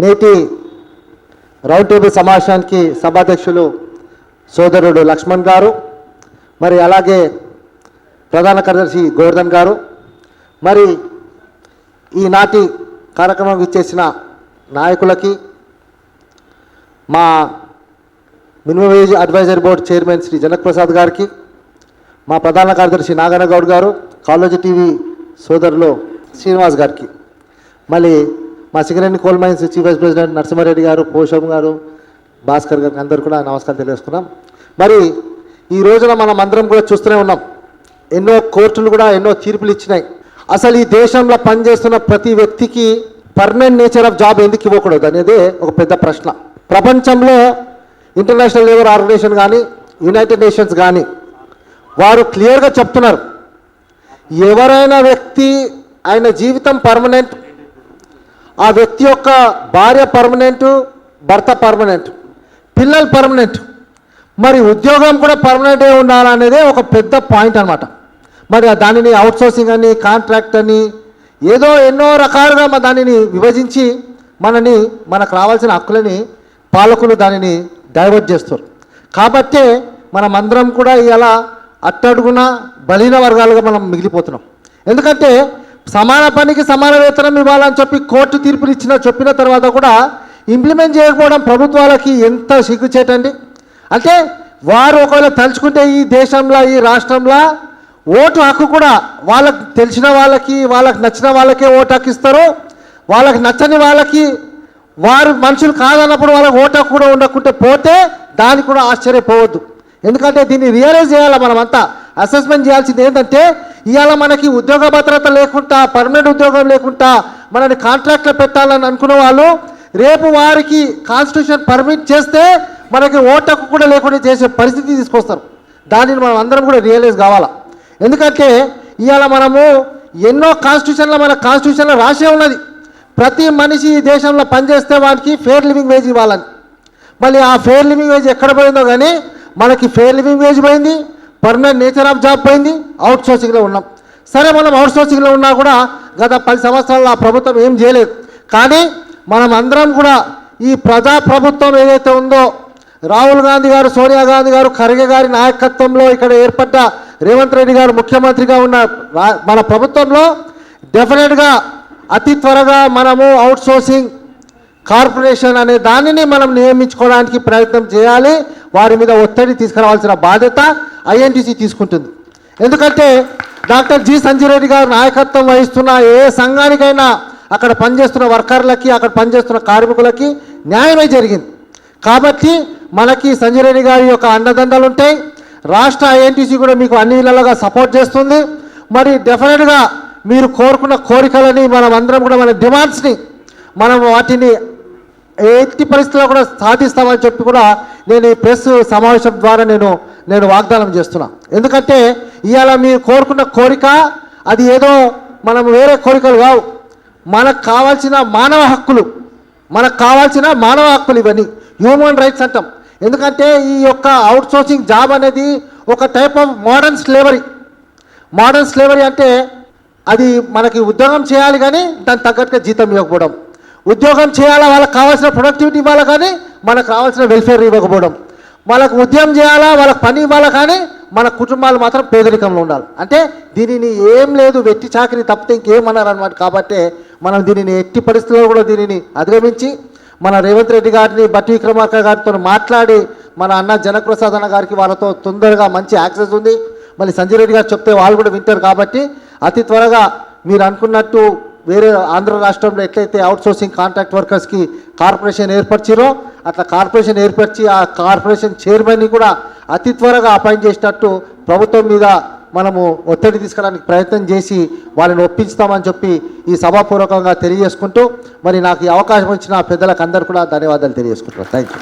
నేటి round table సమావేశానికి సభాధ్యక్షులు సోదరుడు లక్ష్మణ్ గారు, మరి అలాగే ప్రధాన కార్యదర్శి గోవర్ధన్ గారు, మరి ఈనాటి కార్యక్రమం ఇచ్చేసిన నాయకులకి, మా minimum wage advisory board chairman Shri Janak Prasad గారికి, మా ప్రధాన కార్యదర్శి నాగన్న గౌడ్ గారు, కాలేజీ టీవీ సోదరులు శ్రీనివాస్ గారికి, మళ్ళీ మా Singareni coal mines chief vice president Narasimhareddy గారు, పోషం గారు, భాస్కర్ గారికి అందరూ కూడా నమస్కారం తెలియజేసుకున్నాం. మరి ఈ రోజున మనం అందరం కూడా చూస్తూనే ఉన్నాం, ఎన్నో కోర్టులు కూడా ఎన్నో తీర్పులు ఇచ్చినాయి. అసలు ఈ దేశంలో పనిచేస్తున్న ప్రతి వ్యక్తికి పర్మనెంట్ నేచర్ ఆఫ్ జాబ్ ఎందుకు ఇవ్వకూడదు అనేది ఒక పెద్ద ప్రశ్న. ప్రపంచంలో ఇంటర్నేషనల్ లేబర్ ఆర్గనైజేషన్ కానీ, యునైటెడ్ నేషన్స్ కానీ వారు క్లియర్గా చెప్తున్నారు, ఎవరైనా వ్యక్తి ఆయన జీవితం పర్మనెంట్, ఆ వ్యక్తి యొక్క భార్య పర్మనెంట్, భర్త పర్మనెంట్, పిల్లలు పర్మనెంట్, మరి ఉద్యోగం కూడా పర్మనెంటే ఉండాలనేదే ఒక పెద్ద పాయింట్ అనమాట. మరి దానిని అవుట్సోర్సింగ్ అని, కాంట్రాక్ట్ అని, ఏదో ఎన్నో రకాలుగా దానిని విభజించి మనకు రావాల్సిన హక్కులని పాలకులు దానిని డైవర్ట్ చేస్తారు. కాబట్టే మనం అందరం కూడా ఇలా అట్టడుగున బలహీన వర్గాలుగా మనం మిగిలిపోతున్నాం. ఎందుకంటే సమాన పనికి సమాన వేతనం ఇవ్వాలని చెప్పి కోర్టు తీర్పులు చెప్పిన తర్వాత కూడా ఇంప్లిమెంట్ చేయకపోవడం ప్రభుత్వాలకి ఎంత సిగ్గుచేటండి. అంటే వారు ఒకవేళ తలుచుకుంటే ఈ దేశంలో, ఈ రాష్ట్రంలో ఓటు హక్కు కూడా వాళ్ళకి తెలిసిన వాళ్ళకి, వాళ్ళకి నచ్చిన వాళ్ళకే ఓటు హక్కు ఇస్తారు. వాళ్ళకి నచ్చని వాళ్ళకి, వారు మనుషులు కాదన్నప్పుడు వాళ్ళకి ఓటు హక్కు కూడా ఉండకుంటే పోతే దానికి కూడా ఆశ్చర్యపోవద్దు. ఎందుకంటే దీన్ని రియలైజ్ చేయాలి. మనమంతా అసెస్మెంట్ చేయాల్సింది ఏంటంటే, ఇవాళ మనకి ఉద్యోగ భద్రత లేకుండా, పర్మనెంట్ ఉద్యోగం లేకుండా మనని కాంట్రాక్ట్లో పెట్టాలని అనుకున్న వాళ్ళు రేపు వారికి కాన్స్టిట్యూషన్ పర్మిట్ చేస్తే మనకి ఓటు హక్కు కూడా లేకుండా చేసే పరిస్థితి తీసుకొస్తారు. దానిని మనం అందరం కూడా రియలైజ్ కావాలా. ఎందుకంటే ఇవాళ మనము ఎన్నో మన కాన్స్టిట్యూషన్లో రాసే ఉన్నది, ప్రతి మనిషి ఈ దేశంలో పనిచేస్తే వానికి ఫెయిర్ లివింగ్ వేజ్ ఇవ్వాలని. మళ్ళీ ఆ ఫెయిర్ లివింగ్ వేజ్ ఎక్కడ పోయిందో కానీ మనకి ఫెయిర్ లివింగ్ వేజ్ పోయింది, పర్మనెంట్ నేచర్ ఆఫ్ జాబ్ పోయింది, అవుట్ సోర్సింగ్లో ఉన్నాం. సరే, మనం అవుట్ సోర్సింగ్లో ఉన్నా కూడా గత 10 సంవత్సరాలు ఆ ప్రభుత్వం ఏం చేయలేదు. కానీ మనం అందరం కూడా ఈ ప్రజాప్రభుత్వం ఏదైతే ఉందో, రాహుల్ గాంధీ గారు, సోనియా గాంధీ గారు, ఖర్గే గారి నాయకత్వంలో ఇక్కడ ఏర్పడ్డ రేవంత్ రెడ్డి గారు ముఖ్యమంత్రిగా ఉన్న మన ప్రభుత్వంలో డెఫినెట్గా అతి త్వరగా మనము అవుట్ సోర్సింగ్ కార్పొరేషన్ అనే దానిని మనం నియమించుకోవడానికి ప్రయత్నం చేయాలి. వారి మీద ఒత్తిడి తీసుకురావాల్సిన బాధ్యత ఐఎన్టీసీ తీసుకుంటుంది. ఎందుకంటే డాక్టర్ జి సంజయ్ రెడ్డి గారు నాయకత్వం వహిస్తున్న ఏ సంఘానికైనా అక్కడ పనిచేస్తున్న వర్కర్లకి, అక్కడ పనిచేస్తున్న కార్మికులకి న్యాయమే జరిగింది. కాబట్టి మనకి సంజయ్ రెడ్డి గారి యొక్క అండదండలు ఉంటాయి. రాష్ట్ర ఐఎన్టీసీ కూడా మీకు అన్ని విధాలుగా సపోర్ట్ చేస్తుంది. మరి డెఫినెట్గా మీరు కోరుకున్న కోరికలని మనం అందరం కూడా మన డిమాండ్స్ని మనం వాటిని ఎట్టి పరిస్థితుల్లో కూడా సాధిస్తామని చెప్పి కూడా నేను ఈ ప్రెస్ సమావేశం ద్వారా నేను వాగ్దానం చేస్తున్నా. ఎందుకంటే ఇవాళ మీరు కోరుకున్న కోరిక అది ఏదో మనం వేరే కోరికలు కావు, మనకు కావాల్సిన మానవ హక్కులు, ఇవన్నీ హ్యూమన్ రైట్స్ అంటాం. ఎందుకంటే ఈ యొక్క అవుట్ సోర్సింగ్ జాబ్ అనేది ఒక టైప్ ఆఫ్ మోడర్న్ స్లేవరీ అంటే అది మనకి ఉద్యోగం చేయాలి కానీ దానికి తగ్గట్టుగా జీతం ఇవ్వకపోవడం, ఉద్యోగం చేయాలా, వాళ్ళకి కావాల్సిన ప్రొడక్టివిటీ ఇవ్వాలి కానీ మనకు కావాల్సిన వెల్ఫేర్ ఇవ్వకపోవడం, వాళ్ళకు ఉద్యమం చేయాలా, వాళ్ళకి పని ఇవ్వాలి కానీ మన కుటుంబాలు మాత్రం పేదరికంలో ఉండాలి. అంటే దీనిని ఏం లేదు, వెట్టి చాకరీ తప్పితే ఇంకేమన్నారు అనమాట. కాబట్టి మనం దీనిని ఎట్టి పరిస్థితుల్లో కూడా దీనిని అధిగమించి మన రేవంత్ రెడ్డి గారిని, బట్టి విక్రమార్క గారితో మాట్లాడి మన అన్న జనక్ ప్రసాద్ అన్న గారికి వాళ్ళతో తొందరగా మంచి యాక్సెస్ ఉంది. మళ్ళీ సంజయ్ రెడ్డి గారు చెప్తే వాళ్ళు కూడా వింటారు. కాబట్టి అతి త్వరగా మీరు అనుకున్నట్టు వేరే ఆంధ్ర రాష్ట్రంలో ఎట్లయితే అవుట్సోర్సింగ్ కాంట్రాక్ట్ వర్కర్స్కి కార్పొరేషన్ ఏర్పరిచారో అట్లా కార్పొరేషన్ ఏర్పరిచి ఆ కార్పొరేషన్ చైర్మన్ని కూడా అతి త్వరగా అపాయింట్ చేసినట్టు ప్రభుత్వం మీద మనము ఒత్తిడి తీసుకురావడానికి ప్రయత్నం చేసి వాళ్ళని ఒప్పించుతామని చెప్పి ఈ సభాపూర్వకంగా తెలియజేసుకుంటూ, మరి నాకు ఈ అవకాశం ఇచ్చిన పెద్దలకు అందరూ కూడా ధన్యవాదాలు తెలియజేసుకుంటున్నాను. Thank you.